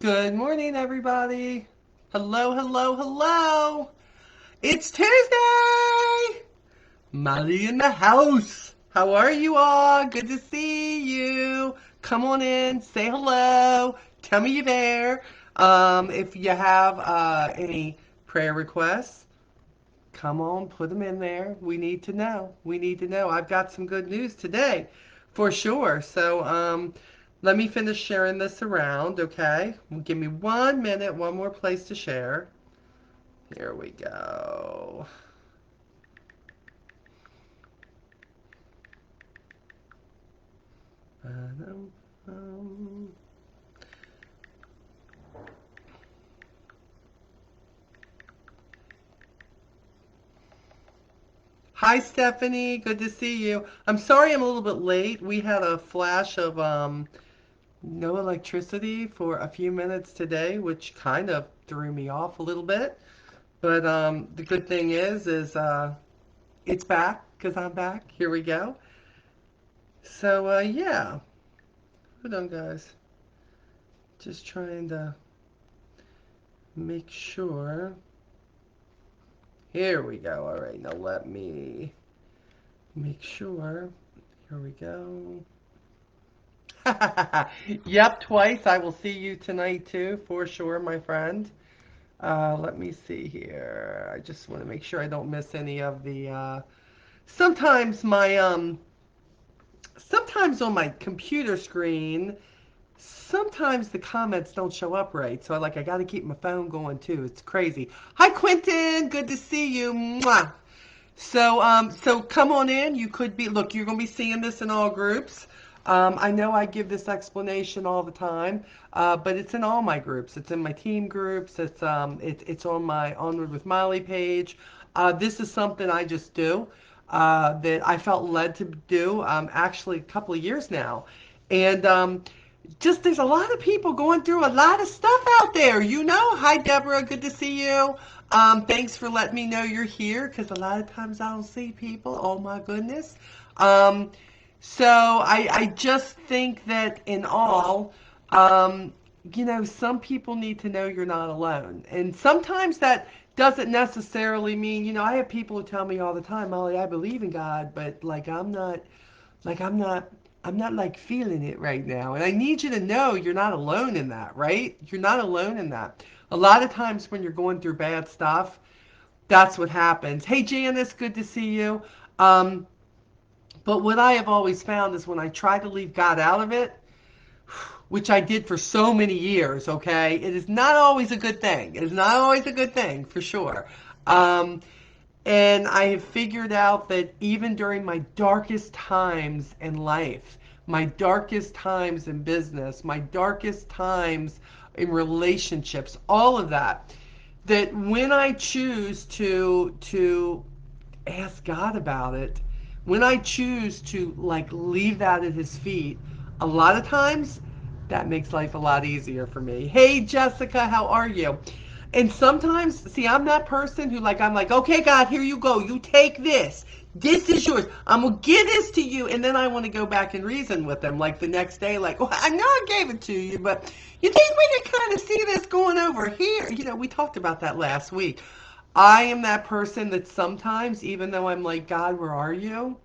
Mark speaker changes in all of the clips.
Speaker 1: Good morning, everybody. Hello, hello, hello. It's Tuesday. Molly in the house. How are you all? Good to see you. Come on in, say hello. Tell me you're there. If you have any prayer requests, come on, put them in there. We need to know. We need to know. I've got some good news today, for sure. So, let me finish sharing this around, okay? Give me 1 minute, one more place to share. Here we go. Hi, Stephanie. Good to see you. I'm sorry I'm a little bit late. We had a flash of no electricity for a few minutes today, which kind of threw me off a little bit. But the good thing is it's back because I'm back. Here we go. So yeah, hold on, guys. Just trying to make sure. Here we go. All right, now let me make sure. Here we go. Yep, twice. I will see you tonight too, for sure, my friend. Let me see here. I just want to make sure I don't miss any of the. Sometimes sometimes on my computer screen, sometimes the comments don't show up right. So I got to keep my phone going too. It's crazy. Hi, Quentin. Good to see you. Mwah. So come on in. You could be, look, you're going to be seeing this in all groups. I know I give this explanation all the time, but it's in all my groups. It's in my team groups. It's on my Onward with Molly page. This is something I just do that I felt led to do actually a couple of years now. And just there's a lot of people going through a lot of stuff out there, you know. Hi, Deborah. Good to see you. Thanks for letting me know you're here because a lot of times I don't see people. Oh my goodness. Um, so I just think that in all, um, some people need to know you're not alone. And sometimes that doesn't necessarily mean, I have people who tell me all the time, Molly, I believe in God, but like I'm not like feeling it right now. And I need you to know you're not alone in that, right? You're not alone in that. A lot of times when you're going through bad stuff, that's what happens. Hey Janice, good to see you. Um, but what I have always found is when I try to leave God out of it, which I did for so many years, okay, it is not always a good thing. It is not always a good thing, for sure. Um, and I have figured out that even during my darkest times in life, my darkest times in business, my darkest times in relationships, all of that, that when I choose to ask God about it, when I choose to like leave that at his feet, a lot of times that makes life a lot easier for me. Hey Jessica, how are you? And sometimes, see, I'm that person who I'm like, okay, God, here you go. You take this. This is yours. I'm gonna give this to you, and then I want to go back and reason with them, like the next day, like, well, I know I gave it to you, but you think we can kind of see this going over here? We talked about that last week. I am that person that sometimes, even though I'm like, God, where are you?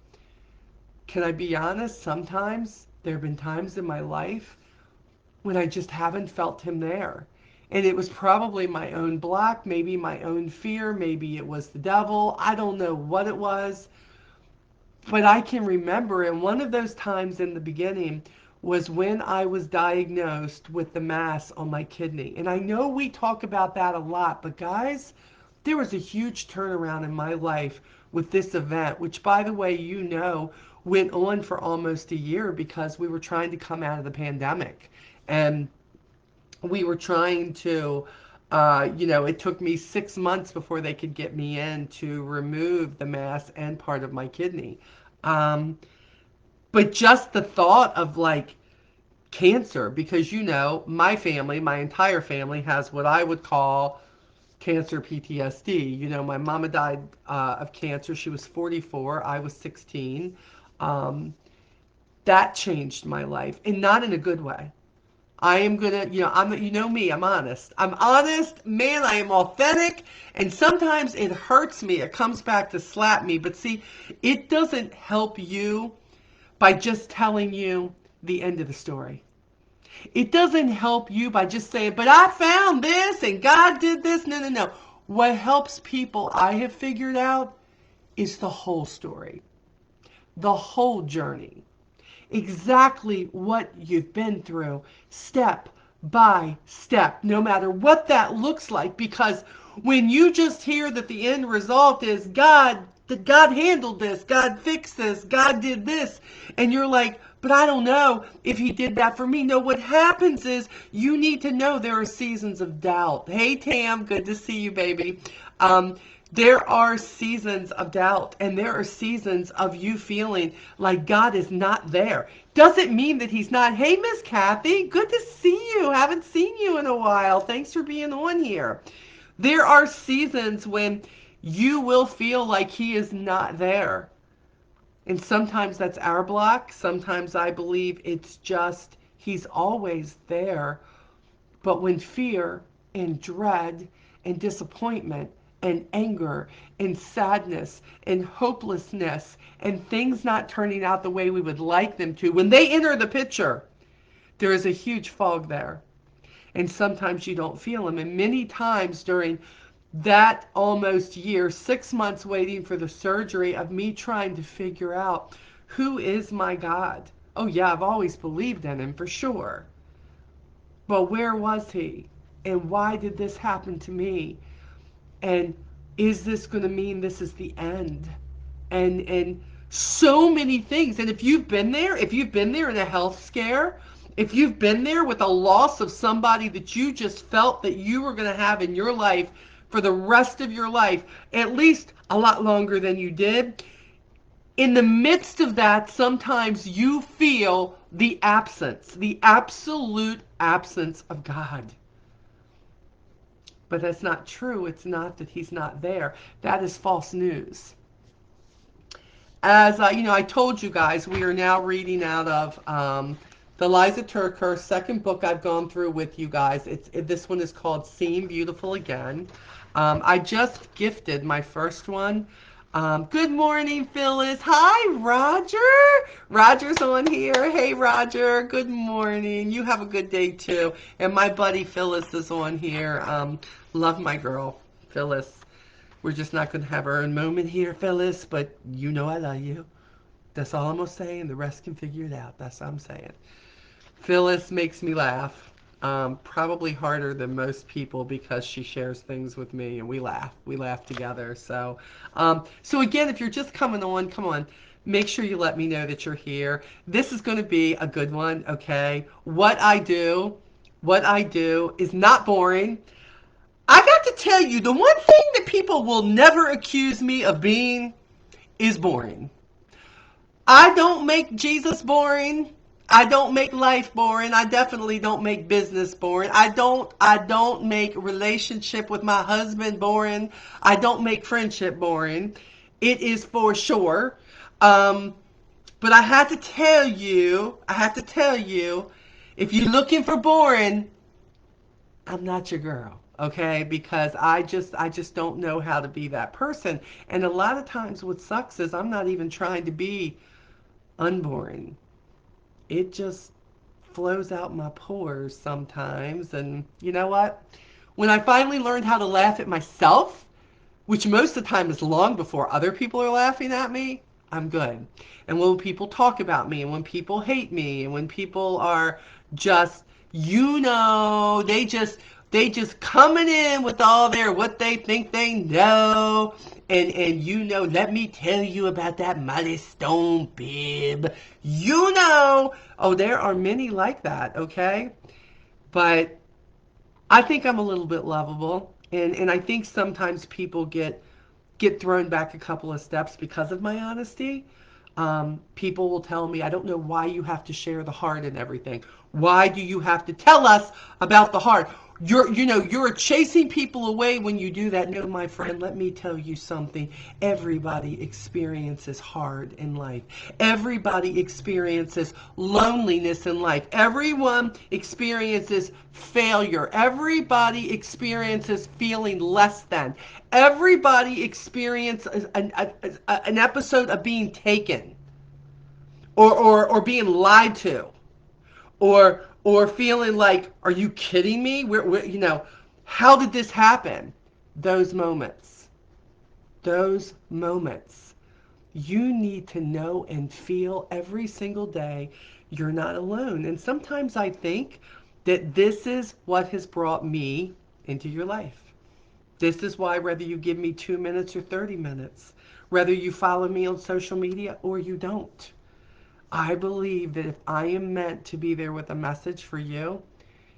Speaker 1: Can I be honest? Sometimes there have been times in my life when I just haven't felt him there. And it was probably my own block, maybe my own fear, maybe it was the devil. I don't know what it was, but I can remember. And one of those times in the beginning was when I was diagnosed with the mass on my kidney. And I know we talk about that a lot, but guys, there was a huge turnaround in my life with this event, which, by the way, went on for almost a year because we were trying to come out of the pandemic. And we were trying to, it took me 6 months before they could get me in to remove the mass and part of my kidney. Um, but just the thought of like cancer, because my family, my entire family has what I would call cancer PTSD. My mama died of cancer. She was 44. I was 16. Um, that changed my life, and not in a good way. I am gonna, you know me, I'm honest. I'm honest, man, I am authentic, and sometimes it hurts me. It comes back to slap me. But see, it doesn't help you by just telling you the end of the story. It doesn't help you by just saying, but I found this and God did this. No, no, no. What helps people, I have figured out, is the whole story, the whole journey, exactly what you've been through, step by step, no matter what that looks like. Because when you just hear that the end result is God handled this, God fixed this, God did this, and you're like, but I don't know if he did that for me. No, what happens is you need to know there are seasons of doubt. Hey, Tam, good to see you, baby. There are seasons of doubt, and there are seasons of you feeling like God is not there. Doesn't mean that he's not. Hey, Miss Kathy, good to see you. Haven't seen you in a while. Thanks for being on here. There are seasons when you will feel like he is not there. And sometimes that's our block. Sometimes I believe it's just he's always there. But when fear and dread and disappointment and anger and sadness and hopelessness and things not turning out the way we would like them to, when they enter the picture, there is a huge fog there. And sometimes you don't feel them. And many times during that almost year, 6 months waiting for the surgery, of me trying to figure out, who is my God? Oh, yeah, I've always believed in him for sure. But where was he? And why did this happen to me? And is this going to mean this is the end? And so many things. And if you've been there, if you've been there in a health scare, if you've been there with a loss of somebody that you just felt that you were going to have in your life for the rest of your life, at least a lot longer than you did, in the midst of that, sometimes you feel the absence, the absolute absence of God. But that's not true. It's not that he's not there. That is false news. As I told you guys, we are now reading out of the Liza Turker second book I've gone through with you guys. This one is called Seeing Beautiful Again. I just gifted my first one. Good morning, Phyllis. Hi, Roger. Roger's on here. Hey, Roger. Good morning. You have a good day too. And my buddy Phyllis is on here. Love my girl, Phyllis. We're just not going to have our own moment here, Phyllis, but you know I love you. That's all I'm going to say, and the rest can figure it out. That's all I'm saying. Phyllis makes me laugh, probably harder than most people because she shares things with me, and we laugh. We laugh together. So again, if you're just coming on, come on. Make sure you let me know that you're here. This is going to be a good one, okay? What I do is not boring. I got to tell you, the one thing that people will never accuse me of being is boring. I don't make Jesus boring. I don't make life boring. I definitely don't make business boring. I don't make relationship with my husband boring. I don't make friendship boring. It is for sure. Um, but I have to tell you, if you're looking for boring, I'm not your girl, okay? Because I just don't know how to be that person. And a lot of times what sucks is I'm not even trying to be unboring. It just flows out my pores sometimes. And you know what? When I finally learned how to laugh at myself, which most of the time is long before other people are laughing at me, I'm good. And when people talk about me, and when people hate me, and when people are just, they just coming in with all their what they think they know, and let me tell you about that Molly Stone bib. Oh, there are many like that, okay? But I think I'm a little bit lovable, and I think sometimes people get thrown back a couple of steps because of my honesty. People will tell me, I don't know why you have to share the heart and everything. Why do you have to tell us about the heart? You're chasing people away when you do that. No, my friend, let me tell you something. Everybody experiences hard in life. Everybody experiences loneliness in life. Everyone experiences failure. Everybody experiences feeling less than. Everybody experiences an episode of being taken or being lied to or feeling like, are you kidding me? How did this happen? Those moments, those moments. You need to know and feel every single day you're not alone. And sometimes I think that this is what has brought me into your life. This is why, whether you give me 2 minutes or 30 minutes, whether you follow me on social media or you don't, I believe that if I am meant to be there with a message for you,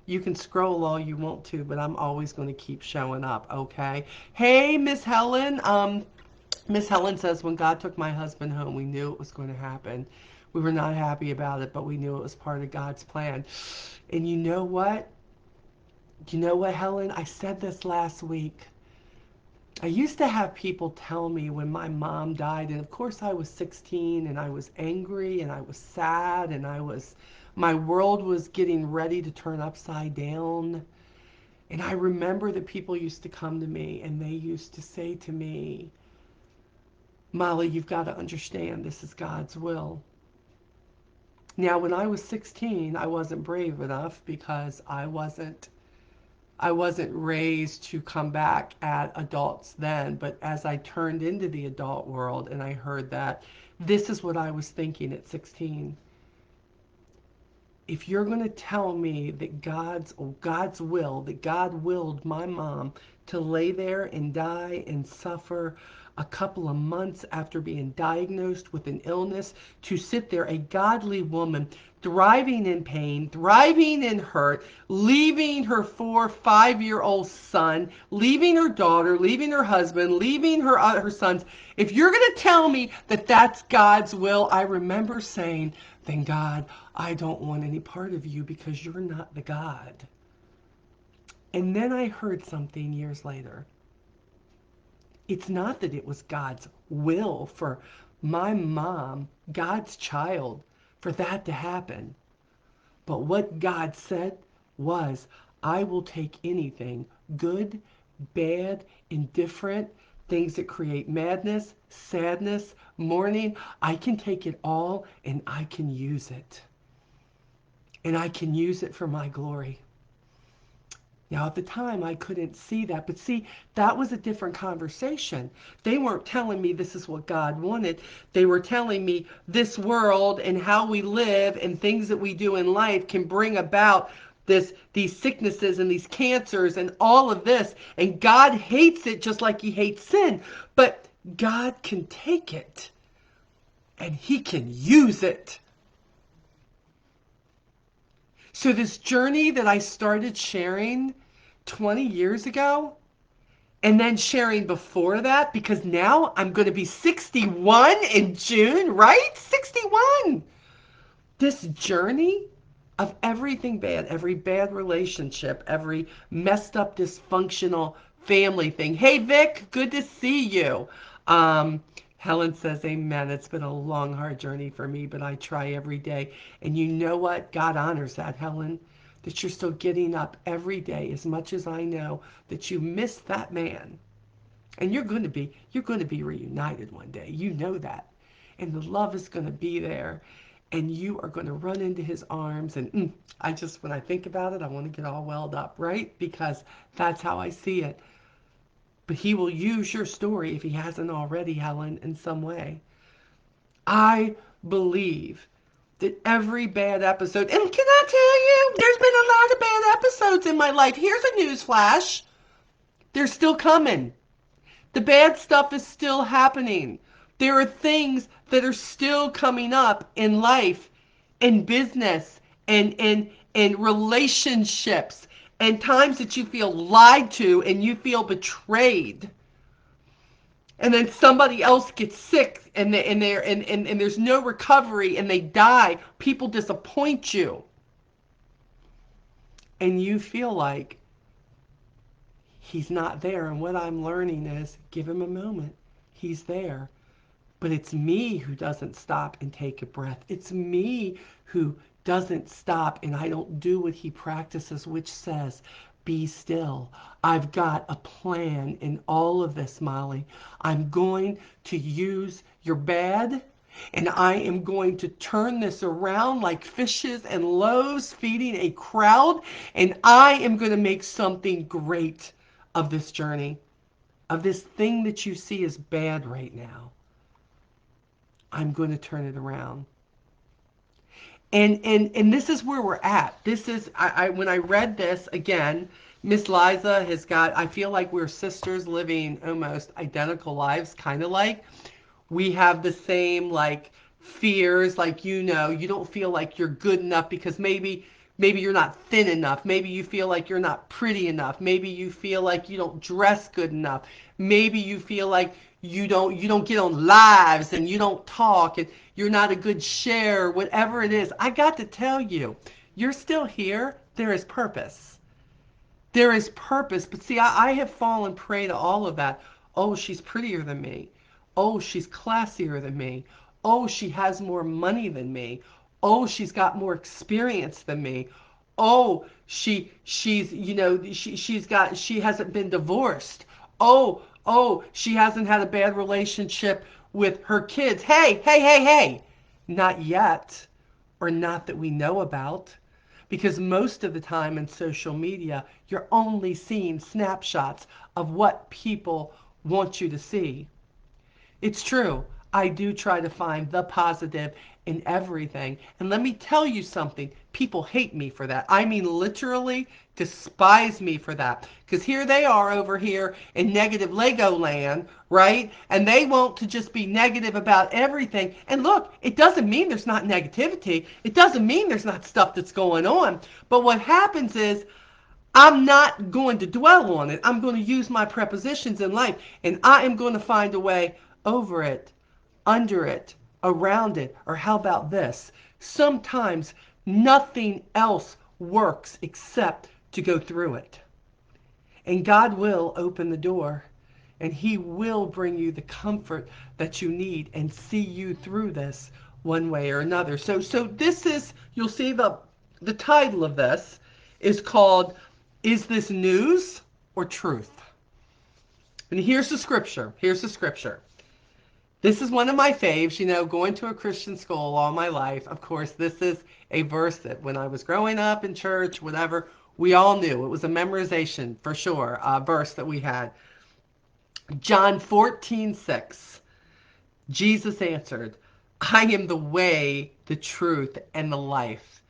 Speaker 1: you can scroll all you want to, but I'm always going to keep showing up, okay? Hey, Miss Helen. Miss Helen says, when God took my husband home, we knew it was going to happen. We were not happy about it, but we knew it was part of God's plan. And you know what? You know what, Helen? I said this last week. I used to have people tell me when my mom died, and of course I was 16 and I was angry and I was sad and my world was getting ready to turn upside down. And I remember that people used to come to me and they used to say to me, Molly, you've got to understand this is God's will. Now, when I was 16, I wasn't brave enough because I wasn't raised to come back at adults then, but as I turned into the adult world and I heard that, this is what I was thinking at 16. If you're going to tell me that God's will, that God willed my mom to lay there and die and suffer a couple of months after being diagnosed with an illness, to sit there, a godly woman, thriving in pain, thriving in hurt, leaving her 4, 5-year-old son, leaving her daughter, leaving her husband, leaving her sons. If you're going to tell me that that's God's will, I remember saying, then God, I don't want any part of you because you're not the God. And then I heard something years later. It's not that it was God's will for my mom, God's child, for that to happen. But what God said was, I will take anything, good, bad, indifferent, things that create madness, sadness, mourning. I can take it all and I can use it. And I can use it for my glory. Now, at the time, I couldn't see that. But see, that was a different conversation. They weren't telling me this is what God wanted. They were telling me this world and how we live and things that we do in life can bring about these sicknesses and these cancers and all of this. And God hates it just like he hates sin. But God can take it and he can use it. So this journey that I started sharing 20 years ago, and then sharing before that, because now I'm going to be 61 in June, right? 61. This journey of everything bad, every bad relationship, every messed up, dysfunctional family thing. Hey, Vic, good to see you. Um, Helen says, amen. It's been a long, hard journey for me, but I try every day. And you know what? God honors that, Helen, that you're still getting up every day, as much as I know that you missed that man. And you're going to be reunited one day. You know that. And the love is going to be there. And you are going to run into his arms. And when I think about it, I want to get all welled up, right? Because that's how I see it. But he will use your story, if he hasn't already, Helen, in some way. I believe that every bad episode, and can I tell you, there's been a lot of bad episodes in my life. Here's a news flash. They're still coming. The bad stuff is still happening. There are things that are still coming up in life, in business, and relationships, and times that you feel lied to and you feel betrayed. And then somebody else gets sick and there's no recovery and they die. People disappoint you. And you feel like he's not there. And what I'm learning is give him a moment. He's there. But it's me who doesn't stop and take a breath. It's me who doesn't stop and I don't do what he practices, which says, be still. I've got a plan in all of this, Molly. I'm going to use your bad and I am going to turn this around like fishes and loaves feeding a crowd. And I am going to make something great of this journey, of this thing that you see as bad right now. I'm going to turn it around. And this is where we're at. This is I when I read this again, Miss Liza has got, I feel like we're sisters living almost identical lives, kind of like. We have the same like fears, like, you don't feel like you're good enough because maybe you're not thin enough. Maybe you feel like you're not pretty enough. Maybe you feel like you don't dress good enough. Maybe you feel like you don't get on lives and you don't talk and you're not a good share, whatever it is. I got to tell you, you're still here. There is purpose. There is purpose. But see, I have fallen prey to all of that. Oh, she's prettier than me. Oh, she's classier than me. Oh, she has more money than me. Oh, she's got more experience than me. Oh, she hasn't been divorced. Oh, she hasn't had a bad relationship with her kids. Hey. Not yet, or not that we know about. Because most of the time in social media, you're only seeing snapshots of what people want you to see. It's true. I do try to find the positive in everything. And let me tell you something. People hate me for that. I mean, literally despise me for that. Because here they are over here in negative Lego land, right? And they want to just be negative about everything. And look, it doesn't mean there's not negativity. It doesn't mean there's not stuff that's going on. But what happens is I'm not going to dwell on it. I'm going to use my prepositions in life, and I am going to find a way over it, under it, around it, or how about this? Sometimes nothing else works except to go through it. And God will open the door, and He will bring you the comfort that you need and see you through this one way or another. So this is, you'll see the title of this is called, Is This News or Truth? And here's the scripture. Here's the scripture. This is one of my faves, going to a Christian school all my life. Of course, this is a verse that when I was growing up in church, whatever, we all knew. It was a memorization for sure, a verse that we had. John 14:6. Jesus answered, I am the way, the truth, and the life.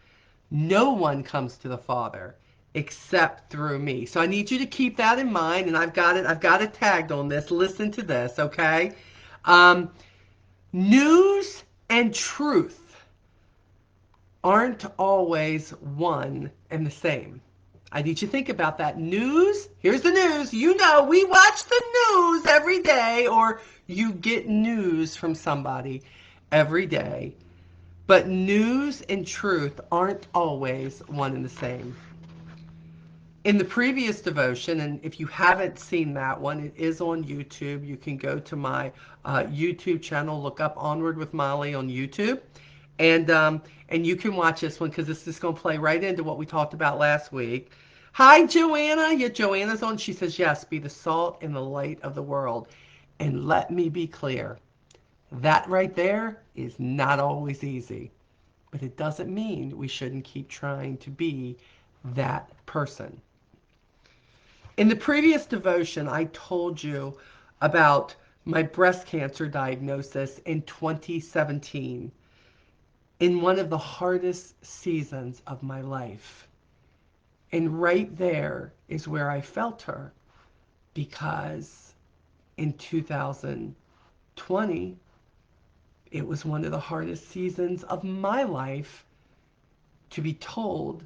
Speaker 1: No one comes to the Father except through me. So I need you to keep that in mind, and I've got it tagged on this. Listen to this, okay? News and truth aren't always one and the same. I need you to think about that. News, here's the news. We watch the news every day, or you get news from somebody every day. But news and truth aren't always one and the same. In the previous devotion, and if you haven't seen that one, it is on YouTube. You can go to my YouTube channel, look up Onward with Molly on YouTube, and you can watch this one because this is going to play right into what we talked about last week. Hi, Joanna. Yeah, Joanna's on. She says, yes, be the salt and the light of the world. And let me be clear, that right there is not always easy, but it doesn't mean we shouldn't keep trying to be that person. In the previous devotion, I told you about my breast cancer diagnosis in 2017, in one of the hardest seasons of my life. And right there is where I felt her, because in 2020, it was one of the hardest seasons of my life to be told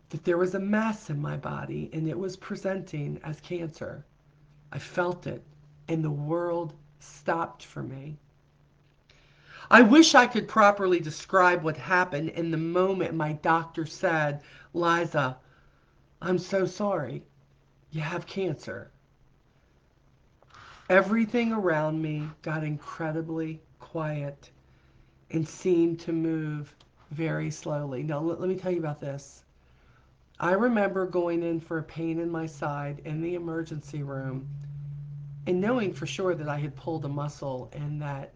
Speaker 1: that there was a mass in my body and it was presenting as cancer. I felt it, and the world stopped for me. I wish I could properly describe what happened in the moment my doctor said, Liza, I'm so sorry. You have cancer. Everything around me got incredibly quiet and seemed to move very slowly. Now, let me tell you about this. I remember going in for a pain in my side in the emergency room and knowing for sure that I had pulled a muscle and that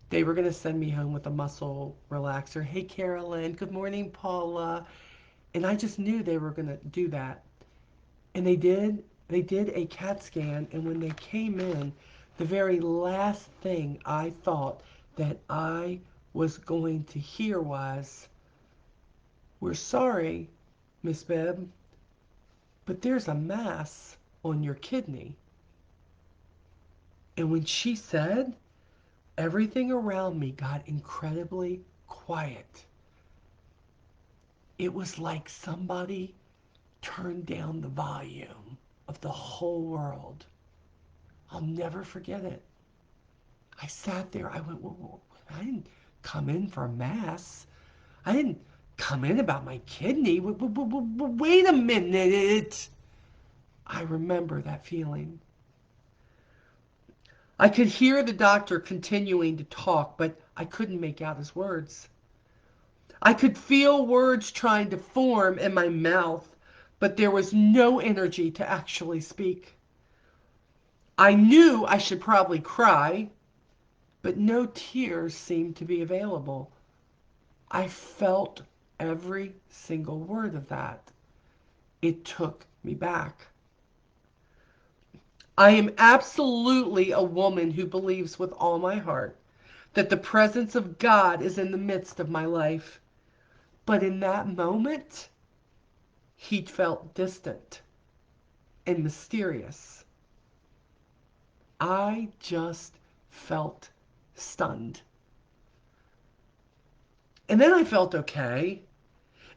Speaker 1: they were going to send me home with a muscle relaxer. Hey, Carolyn. Good morning, Paula. And I just knew they were going to do that. And they did. They did a CAT scan. And when they came in, the very last thing I thought that I was going to hear was, "We're sorry, Miss Bibb, but there's a mass on your kidney." And when she said, everything around me got incredibly quiet. It was like somebody turned down the volume of the whole world. I'll never forget it. I sat there. I went, "Whoa. I didn't come in for a mass. I didn't come in about my kidney. Wait a minute." I remember that feeling. I could hear the doctor continuing to talk, but I couldn't make out his words. I could feel words trying to form in my mouth, but there was no energy to actually speak. I knew I should probably cry, but no tears seemed to be available. I felt every single word of that. It took me back. I am absolutely a woman who believes with all my heart that the presence of God is in the midst of my life. But in that moment, he felt distant and mysterious. I just felt stunned. And then I felt okay.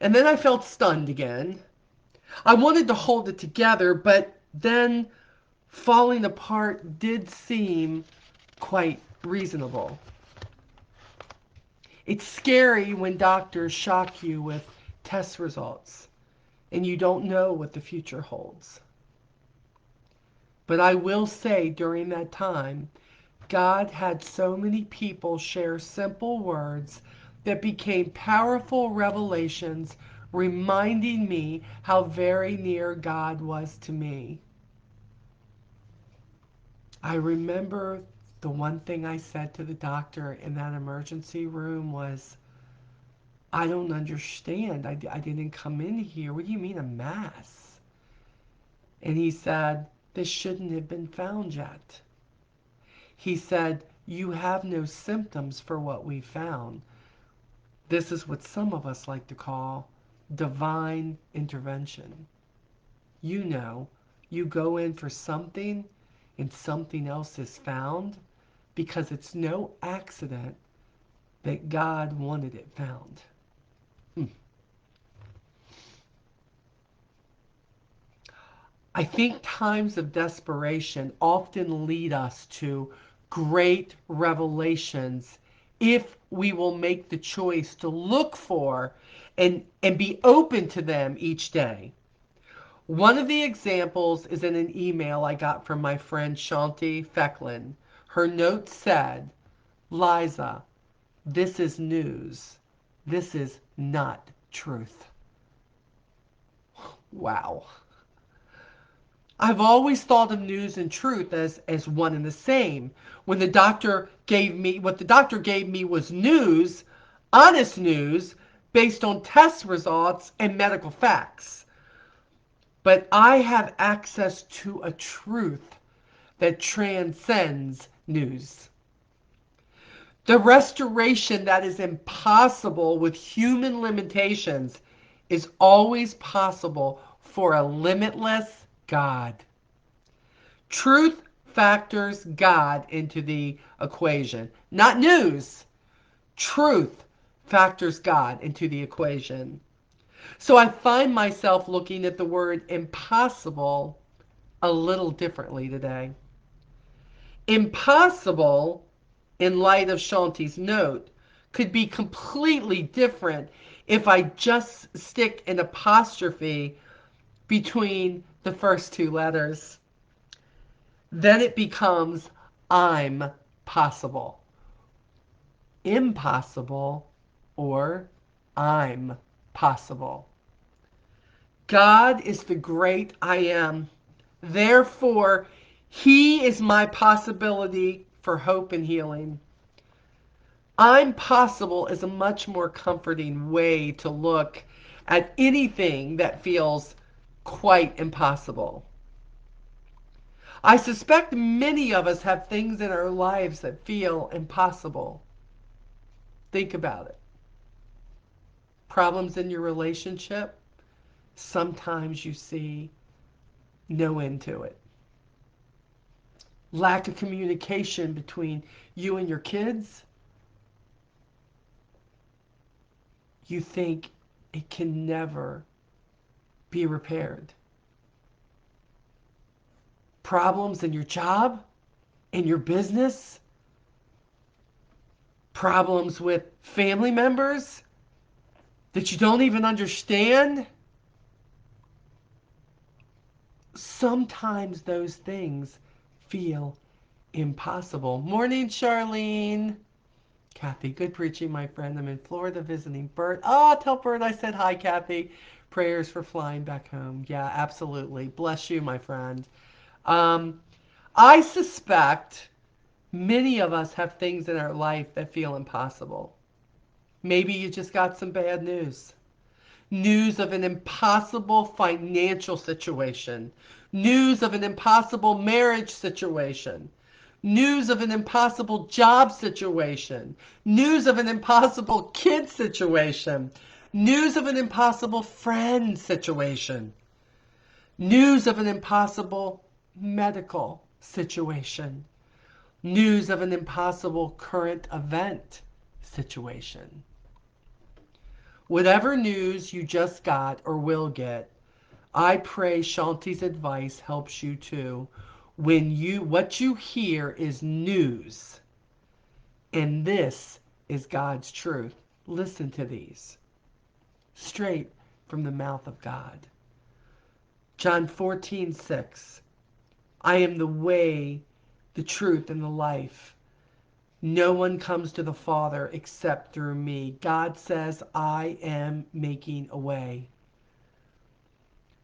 Speaker 1: And then I felt stunned again. I wanted to hold it together, but then falling apart did seem quite reasonable. It's scary when doctors shock you with test results and you don't know what the future holds. But I will say during that time, God had so many people share simple words that became powerful revelations, reminding me how very near God was to me. I remember the one thing I said to the doctor in that emergency room was, "I don't understand. I didn't come in here. What do you mean a mass?" And he said, "This shouldn't have been found yet." He said, "You have no symptoms for what we found. This is what some of us like to call divine intervention. You know, you go in for something and something else is found because it's no accident that God wanted it found." Hmm. I think times of desperation often lead us to great revelations if we will make the choice to look for and be open to them each day. One of the examples is in an email I got from my friend Shanti Fecklin. Her note said, "Liza, this is news. This is not truth." Wow. I've always thought of news and truth as one and the same. When the doctor gave me what the doctor gave me was news, honest news based on test results and medical facts. But I have access to a truth that transcends news. The restoration that is impossible with human limitations is always possible for a limitless God. Truth factors God into the equation, not news. Truth factors God into the equation. So I find myself looking at the word impossible a little differently today. Impossible, in light of Shanti's note, could be completely different if I just stick an apostrophe between The first two letters. Then it becomes I'm possible. Impossible or I'm possible. God is the great I am. Therefore, He is my possibility for hope and healing. I'm possible is a much more comforting way to look at anything that feels quite impossible. I suspect many of us have things in our lives that feel impossible. Think about it. Problems in your relationship, sometimes you see no end to it. Lack of communication between you and your kids, you think it can never be repaired. Problems in your job, in your business, problems with family members that you don't even understand. Sometimes those things feel impossible. Morning, Charlene. Kathy, good preaching, my friend. I'm in Florida visiting Bert. Oh, tell Bert I said hi, Kathy. Prayers for flying back home. Yeah, absolutely. Bless you, my friend. Um, I suspect many of us have things in our life that feel impossible. Maybe you just got some bad news. News of an impossible financial situation. News of an impossible marriage situation. News of an impossible job situation. News of an impossible kid situation. News of an impossible friend situation. News of an impossible medical situation. News of an impossible current event situation. Whatever news you just got or will get, I pray Shanti's advice helps you too. What you hear is news, and this is God's truth. Listen to these straight from the mouth of God. John 14:6. I am the way, the truth, and the life. No one comes to the Father except through me. God says, I am making a way.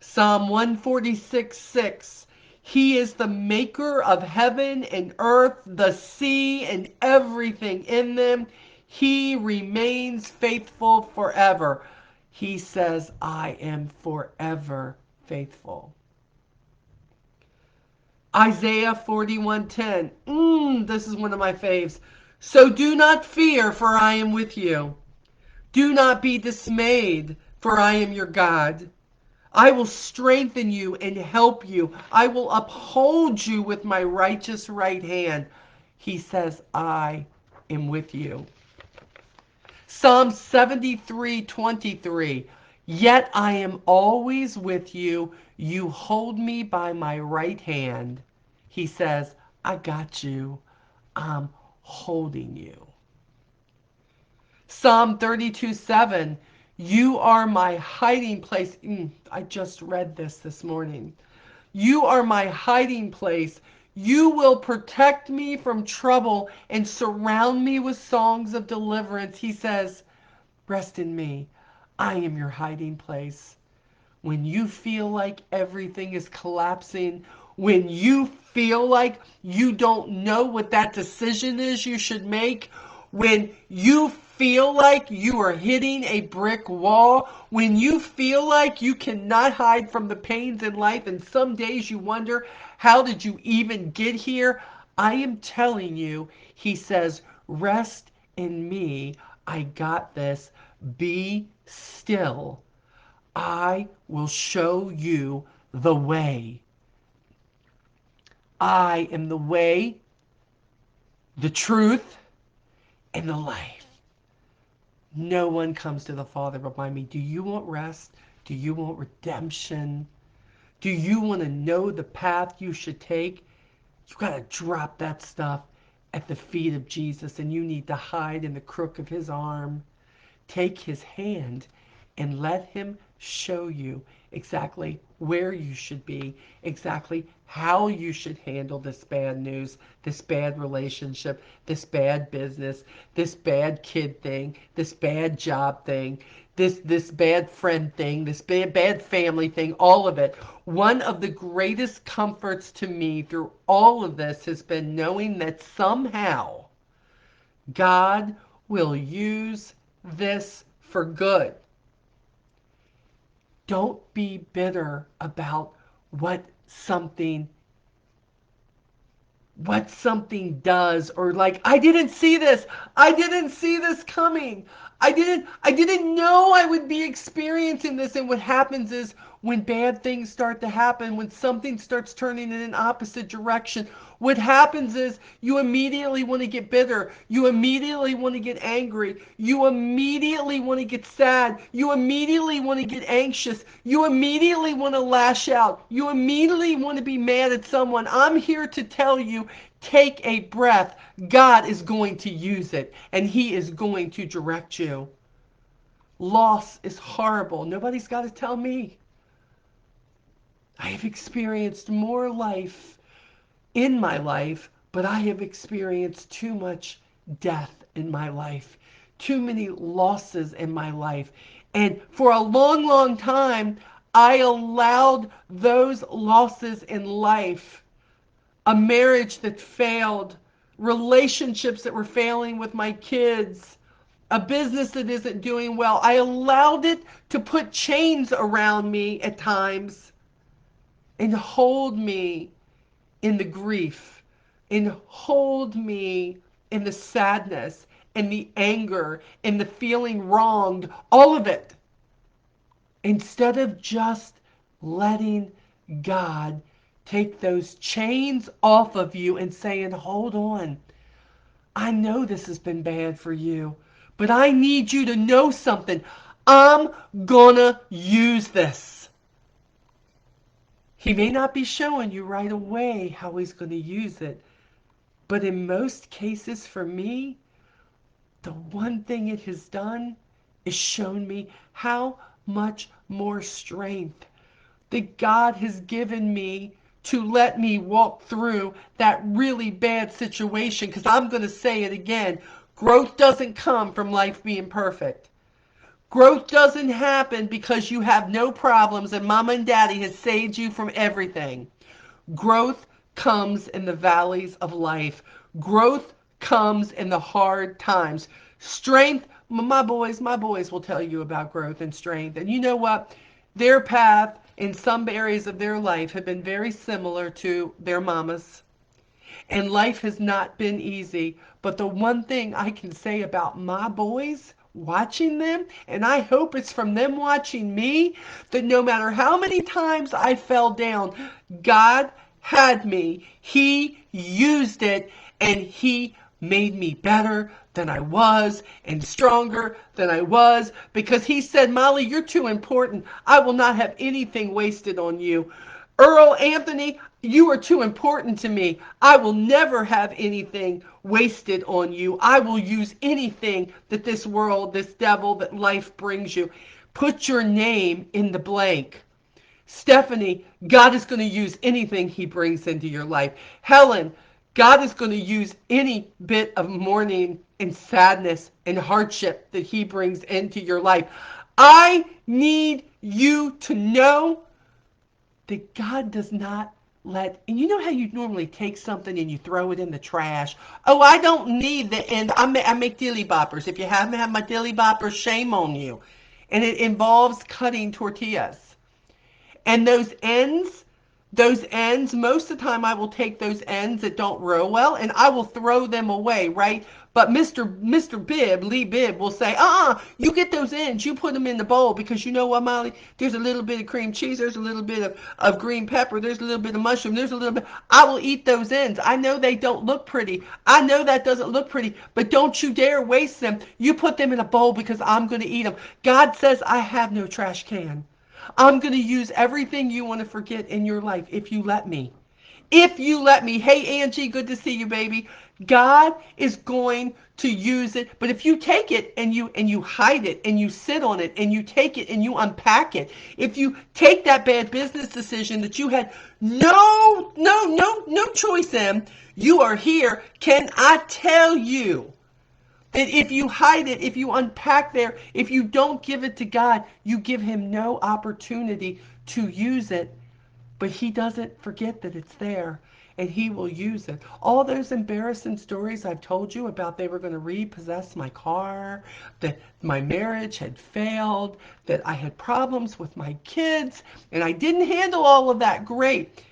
Speaker 1: Psalm 146:6. He is the maker of heaven and earth, the sea, and everything in them. He remains faithful forever. He says, I am forever faithful. Isaiah 41:10. This is one of my faves. So do not fear, for I am with you. Do not be dismayed, for I am your God. I will strengthen you and help you. I will uphold you with my righteous right hand. He says, I am with you. Psalm 73:23. Yet I am always with you. You hold me by my right hand. He says, I got you. I'm holding you. Psalm 32:7. You are my hiding place. I just read this morning. You are my hiding place. You will protect me from trouble and surround me with songs of deliverance. He says, rest in me. I am your hiding place. When you feel like everything is collapsing, when you feel like you don't know what that decision is you should make, when you feel like you are hitting a brick wall, when you feel like you cannot hide from the pains in life, and some days you wonder, how did you even get here? I am telling you, he says, rest in me. I got this. Be still. I will show you the way. I am the way, the truth, and the life. No one comes to the Father but by me. Do you want rest? Do you want redemption? Do you want to know the path you should take? You got to drop that stuff at the feet of Jesus, and you need to hide in the crook of his arm. Take his hand and let him show you exactly where you should be, exactly how you should handle this bad news, this bad relationship, this bad business, this bad kid thing, this bad job thing, this bad friend thing, this bad family thing, all of it. One of the greatest comforts to me through all of this has been knowing that somehow God will use this for good. Don't be bitter about what something what something does, or like, I didn't see this coming, I didn't know I would be experiencing this. And what happens is, when bad things start to happen, when something starts turning in an opposite direction, what happens is you immediately want to get bitter, you immediately want to get angry, you immediately want to get sad, you immediately want to get anxious, you immediately want to lash out, you immediately want to be mad at someone. I'm here to tell you, take a breath. God is going to use it, and He is going to direct you. Loss is horrible. Nobody's got to tell me. I have experienced more life in my life, but I have experienced too much death in my life, too many losses in my life. And for a long, long time, I allowed those losses in life, a marriage that failed, relationships that were failing with my kids, a business that isn't doing well. I allowed it to put chains around me at times and hold me in the grief, and hold me in the sadness and the anger and the feeling wronged, all of it, instead of just letting God take those chains off of you and saying, hold on, I know this has been bad for you, but I need you to know something. I'm gonna use this. He may not be showing you right away how he's going to use it, but in most cases for me, the one thing it has done is shown me how much more strength that God has given me to let me walk through that really bad situation. Because I'm going to say it again, growth doesn't come from life being perfect. Growth doesn't happen because you have no problems and mama and daddy has saved you from everything. Growth comes in the valleys of life. Growth comes in the hard times. Strength, my boys will tell you about growth and strength. And you know what? Their path in some areas of their life have been very similar to their mama's. And life has not been easy. But the one thing I can say about my boys, watching them, and I hope it's from them watching me, that no matter how many times I fell down, God had me. He used it, and He made me better than I was and stronger than I was, because He said, Molly, you're too important. I will not have anything wasted on you. Earl Anthony, you are too important to me. I will never have anything wasted on you. I will use anything that this world, this devil, that life brings you. Put your name in the blank. Stephanie, God is going to use anything He brings into your life. Helen, God is going to use any bit of mourning and sadness and hardship that He brings into your life. I need you to know that God does not let, and you know how you normally take something and you throw it in the trash. Oh, I don't need the end. I make dilly boppers. If you haven't had my dilly boppers, shame on you. And it involves cutting tortillas. And those ends, most of the time I will take those ends that don't roll well and I will throw them away, right? But Mr. Bibb, Lee Bibb, will say, you get those ends, you put them in the bowl, because you know what, Molly? There's a little bit of cream cheese, there's a little bit of green pepper, there's a little bit of mushroom, there's a little bit. I will eat those ends. I know they don't look pretty. I know that doesn't look pretty, but don't you dare waste them. You put them in a bowl because I'm going to eat them. God says, I have no trash can. I'm going to use everything you want to forget in your life if you let me. If you let me. Hey, Angie, good to see you, baby. God is going to use it, but if you take it and you hide it and you sit on it and you take it and you unpack it, if you take that bad business decision that you had no choice in, you are here. Can I tell you that if you hide it, if you unpack there, if you don't give it to God, you give him no opportunity to use it, but he doesn't forget that it's there, and he will use it. All those embarrassing stories I've told you about, they were going to repossess my car, that my marriage had failed, that I had problems with my kids, and I didn't handle all of that great.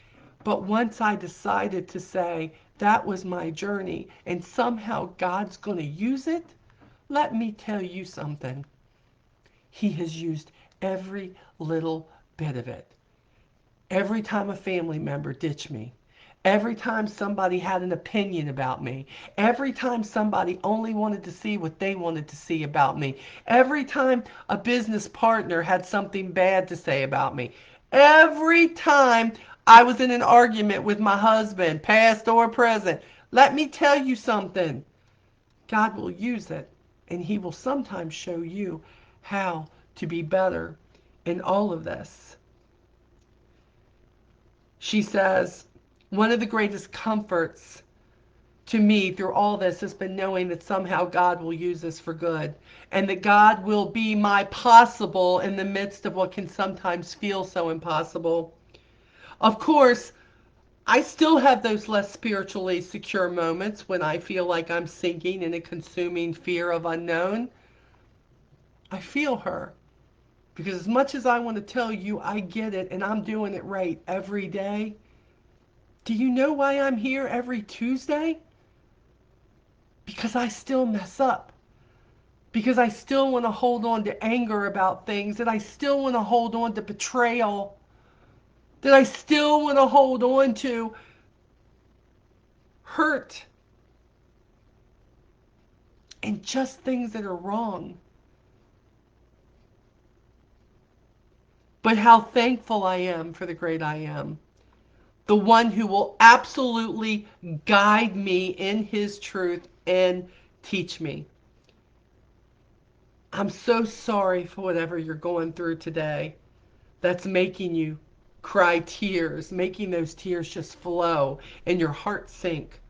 Speaker 1: But once I decided to say that was my journey and somehow God's going to use it, let me tell you something. He has used every little bit of it. Every time a family member ditched me, every time somebody had an opinion about me, every time somebody only wanted to see what they wanted to see about me, every time a business partner had something bad to say about me, every time I was in an argument with my husband, past or present, let me tell you something. God will use it, and he will sometimes show you how to be better in all of this. She says, one of the greatest comforts to me through all this has been knowing that somehow God will use this for good and that God will be my possible in the midst of what can sometimes feel so impossible. Of course, I still have those less spiritually secure moments when I feel like I'm sinking in a consuming fear of unknown. I feel her because as much as I want to tell you I get it and I'm doing it right every day, do you know why I'm here every Tuesday? Because I still mess up. Because I still want to hold on to anger about things, that I still want to hold on to betrayal, that I still want to hold on to hurt and just things that are wrong. But how thankful I am for the great I am, the one who will absolutely guide me in his truth and teach me. I'm so sorry for whatever you're going through today that's making you cry tears, making those tears just flow and your heart sink.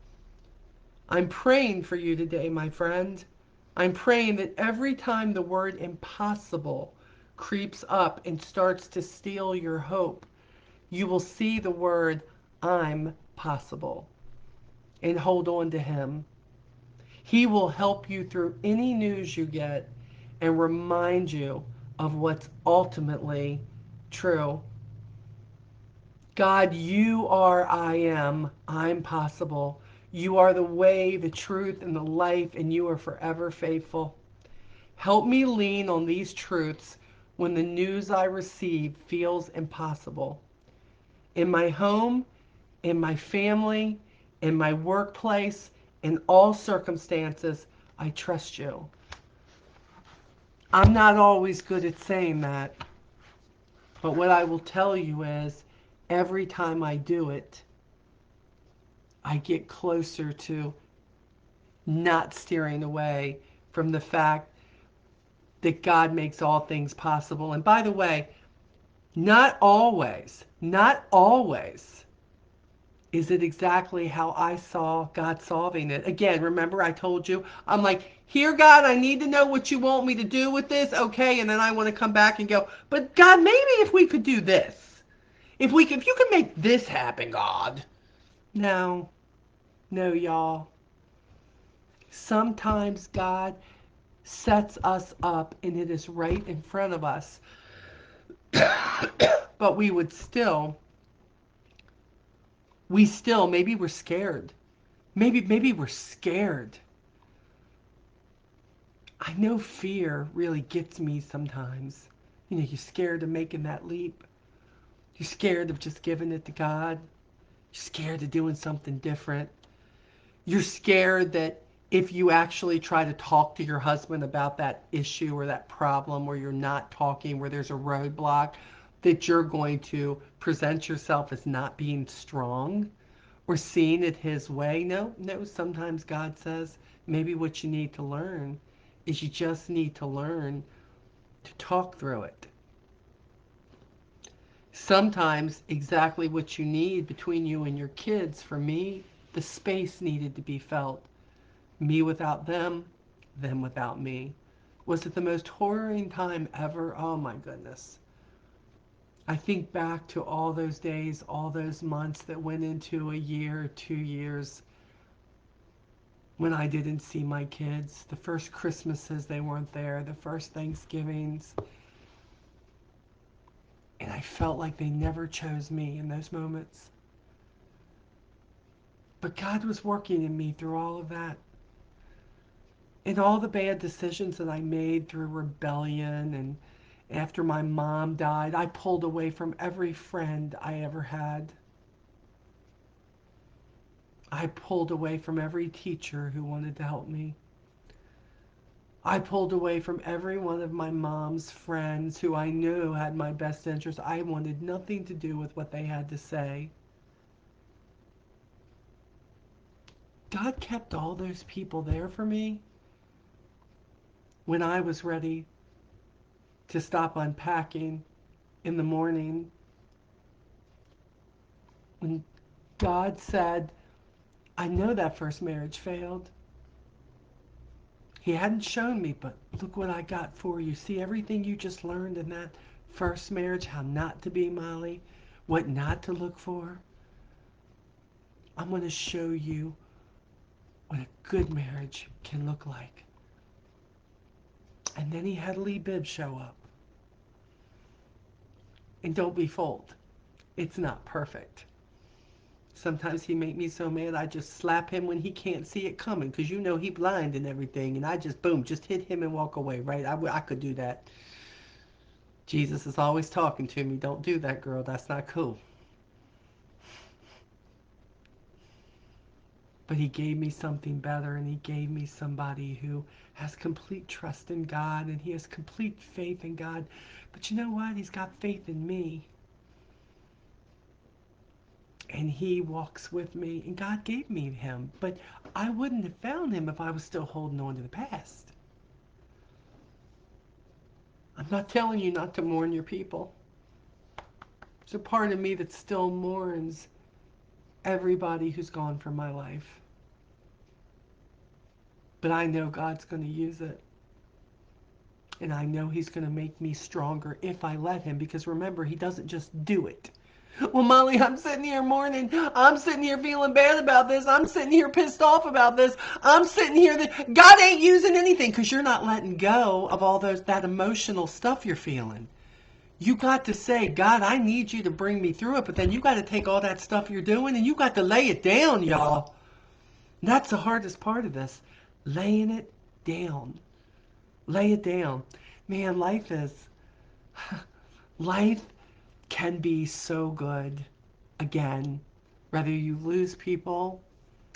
Speaker 1: I'm praying for you today, my friend. I'm praying that every time the word impossible creeps up and starts to steal your hope, you will see the word I'm possible and hold on to him. He will help you through any news you get and remind you of what's ultimately true. God, you are I am. I'm possible. You are the way, the truth, and the life, and you are forever faithful. Help me lean on these truths when the news I receive feels impossible. In my home, in my family, in my workplace, in all circumstances, I trust you. I'm not always good at saying that, but what I will tell you is every time I do it, I get closer to not steering away from the fact that God makes all things possible. And by the way, not always is it exactly how I saw God solving it. Again, remember I told you, I'm like, here, God, I need to know what you want me to do with this. Okay. And then I want to come back and go, but God, maybe if we could do this, if you could make this happen, God. No, no, y'all. Sometimes God sets us up and it is right in front of us. But maybe we're scared. Maybe we're scared. I know fear really gets me sometimes. You know, you're scared of making that leap. You're scared of just giving it to God. You're scared of doing something different. You're scared that if you actually try to talk to your husband about that issue or that problem where you're not talking, where there's a roadblock, that you're going to present yourself as not being strong. or seeing it his way. No, no, sometimes God says maybe what you need to learn is you just need to learn to talk through it. Sometimes exactly what you need between you and your kids, for me, the space needed to be felt. Me without them without me. Was it the most horroring time ever? Oh my goodness. I think back to all those days, all those months that went into a year, 2 years, when I didn't see my kids. The first Christmases they weren't there, the first Thanksgivings. And I felt like they never chose me in those moments. But God was working in me through all of that. And all the bad decisions that I made through rebellion, and after my mom died, I pulled away from every friend I ever had. I pulled away from every teacher who wanted to help me. I pulled away from every one of my mom's friends who I knew had my best interest. I wanted nothing to do with what they had to say. God kept all those people there for me when I was ready to stop unpacking in the morning. When God said, I know that first marriage failed. He hadn't shown me, but look what I got for you. See everything you just learned in that first marriage, how not to be, Molly, what not to look for. I'm going to show you what a good marriage can look like. And then he had Lee Bibb show up. And don't be fooled. It's not perfect. Sometimes he make me so mad I just slap him when he can't see it coming, because you know he blind and everything, and I just boom, just hit him and walk away, right? I could do that. Jesus is always talking to me. Don't do that, girl. That's not cool. But he gave me something better, and he gave me somebody who has complete trust in God, and he has complete faith in God. But you know what? He's got faith in me. And he walks with me, and God gave me him. But I wouldn't have found him if I was still holding on to the past. I'm not telling you not to mourn your people. There's a part of me that still mourns everybody who's gone from my life. But I know God's going to use it. And I know he's going to make me stronger if I let him. Because remember, he doesn't just do it. Well, Molly, I'm sitting here mourning. I'm sitting here feeling bad about this. I'm sitting here pissed off about this. I'm sitting here that God ain't using anything, because you're not letting go of all that emotional stuff you're feeling. You got to say, God, I need you to bring me through it. But then you got to take all that stuff you're doing and you got to lay it down, y'all. And that's the hardest part of this. Laying it down. Lay it down. Man, life can be so good again. Whether you lose people,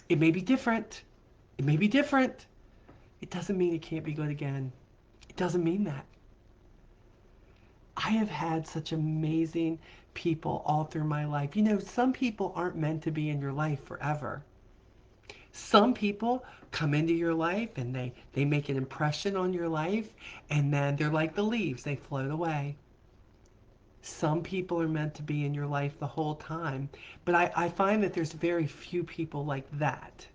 Speaker 1: it may be different. It may be different. It doesn't mean it can't be good again. It doesn't mean that. I have had such amazing people all through my life. You know, some people aren't meant to be in your life forever. Some people come into your life and they make an impression on your life, and then they're like the leaves, they float away. Some people are meant to be in your life the whole time, but I find that there's very few people like that.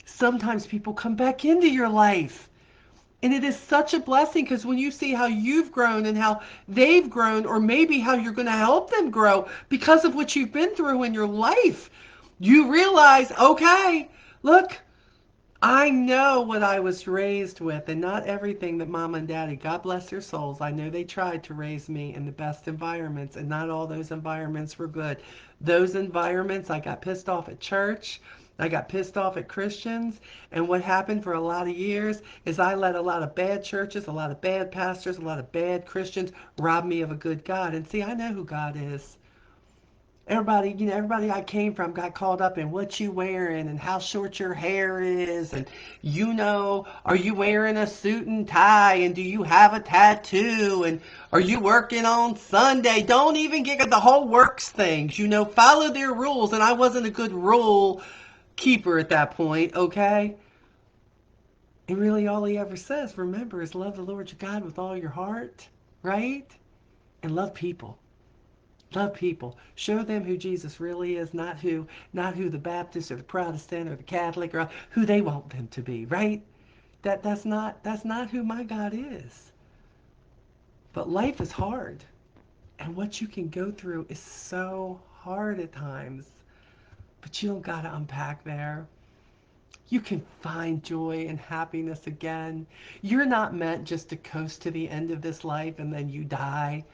Speaker 1: Sometimes people come back into your life. And it is such a blessing, because when you see how you've grown and how they've grown, or maybe how you're going to help them grow because of what you've been through in your life, you realize, okay, look, I know what I was raised with, and not everything that mom and daddy, God bless their souls, I know they tried to raise me in the best environments, and not all those environments were good. Those environments, I got pissed off at church. I got pissed off at Christians. And what happened for a lot of years is I let a lot of bad churches, a lot of bad pastors, a lot of bad Christians rob me of a good God. And see, I know who God is. Everybody, everybody I came from got caught up in what you wearing and how short your hair is, and are you wearing a suit and tie, and do you have a tattoo, and are you working on Sunday? Don't even get the whole works things. Follow their rules, and I wasn't a good rule keeper at that point. Okay, and really, all he ever says, remember, is love the Lord your God with all your heart, right? And love people. Love people. Show them who Jesus really is, not who the Baptist or the Protestant or the Catholic or who they want them to be, right? That's not who my God is. But life is hard. And what you can go through is so hard at times. But you don't gotta unpack there. You can find joy and happiness again. You're not meant just to coast to the end of this life and then you die.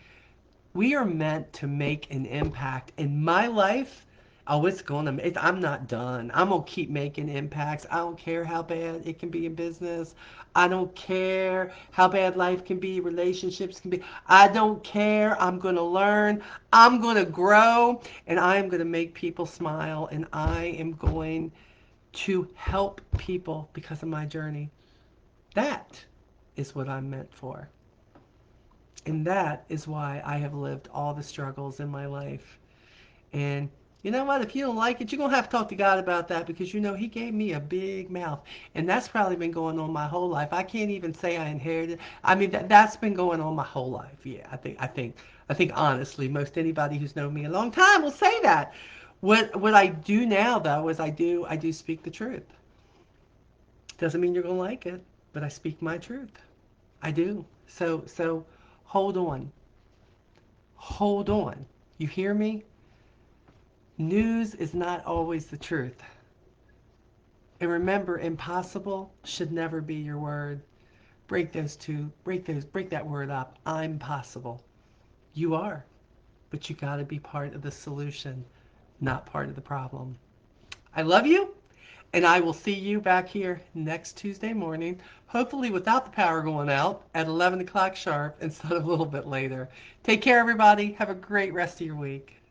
Speaker 1: We are meant to make an impact in my life. Oh, I'm not done. I'm gonna keep making impacts. I don't care how bad it can be in business. I don't care how bad life can be, relationships can be. I don't care. I'm gonna learn. I'm gonna grow, and I am gonna make people smile, and I am going to help people because of my journey. That is what I'm meant for. And that is why I have lived all the struggles in my life. And you know what? If you don't like it, you're going to have to talk to God about that because He gave me a big mouth. And that's probably been going on my whole life. I can't even say I inherited. I mean, that's been going on my whole life. Yeah, I think honestly, most anybody who's known me a long time will say that. What I do now though is I do speak the truth. Doesn't mean you're going to like it, but I speak my truth. I do. So hold on. Hold on. You hear me? News is not always the truth. And remember, impossible should never be your word. Break that word up. I'm possible. You are, but you got to be part of the solution, not part of the problem. I love you, and I will see you back here next Tuesday morning, hopefully without the power going out at 11 o'clock sharp instead of a little bit later. Take care, everybody. Have a great rest of your week.